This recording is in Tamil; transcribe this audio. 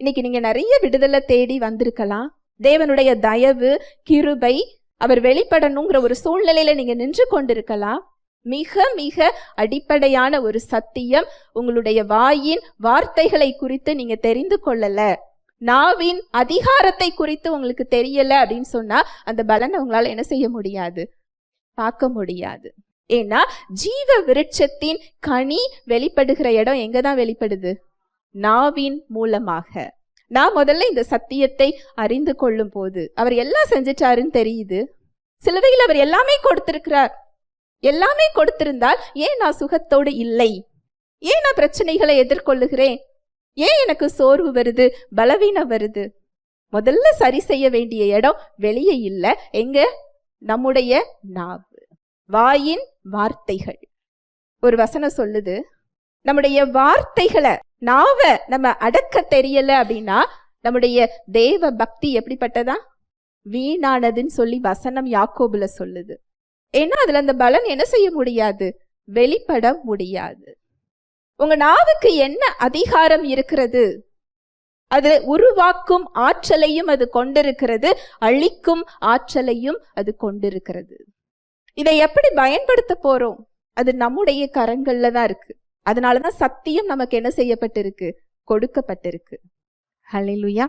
இன்னைக்கு நீங்க நிறைய விடுதலை தேடி வந்திருக்கலாம். தேவனுடைய தயவு, கிருபை அவர் வெளிப்படணுங்கிற ஒரு சூழ்நிலையில நீங்க நின்று கொண்டிருக்கலாம். மிக மிக அடிப்படையான ஒரு சத்தியம், உங்களுடைய வாயின் வார்த்தைகளை குறித்து நீங்க தெரிந்து கொள்ளல, நாவின் அதிகாரத்தை குறித்து உங்களுக்கு தெரியல அப்படின்னு சொன்னா அந்த பலனை உங்களால என்ன செய்ய முடியாது? பார்க்க முடியாது. ஏன்னா ஜீவ விருட்சத்தின் கனி வெளிப்படுகிற இடம் எங்கதான் வெளிப்படுது? நாவின் மூலமாக. நான் முதல்ல இந்த சத்தியத்தை அறிந்து கொள்ளும் போது அவர் எல்லாம் செஞ்சிட்டாருன்னு தெரியுது. சிலுவையில் அவர் எல்லாமே கொடுத்திருக்கிறார். எல்லாமே கொடுத்திருந்தால் ஏன் நான் சுகத்தோடு இல்லை? ஏன் நான் பிரச்சனைகளை எதிர்கொள்ளுகிறேன்? ஏன் எனக்கு சோர்வு வருது, பலவீனம் வருது? முதல்ல சரி செய்ய வேண்டிய இடம் வெளியே இல்லை, எங்க? நம்முடைய நாவு, வாயின் வார்த்தைகள். ஒரு வசனம் சொல்லுது, நம்முடைய வார்த்தைகளை, நாவை நம்ம அடக்க தெரியல அப்படின்னா நம்முடைய தேவ பக்தி எப்படிப்பட்டதா? வீணானதுன்னு சொல்லி வசனம் யாக்கோபுல சொல்லுது. ஏன்னா அதுல அந்த பலன் என்ன செய்ய முடியாது? வெளிப்பட முடியாது. உங்க நாவுக்கு என்ன அதிகாரம் இருக்கிறது? அது உருவாக்கும் ஆற்றலையும் அது கொண்டிருக்கிறது, அழிக்கும் ஆற்றலையும் அது கொண்டிருக்கிறது. இதை எப்படி பயன்படுத்த போறோம்? அது நம்முடைய கரங்கள்ல தான் இருக்கு. அதனாலதான் சத்தியம் நமக்கு என்ன செய்யப்பட்டிருக்கு? கொடுக்கப்பட்டிருக்கு. ஹல்லேலூயா.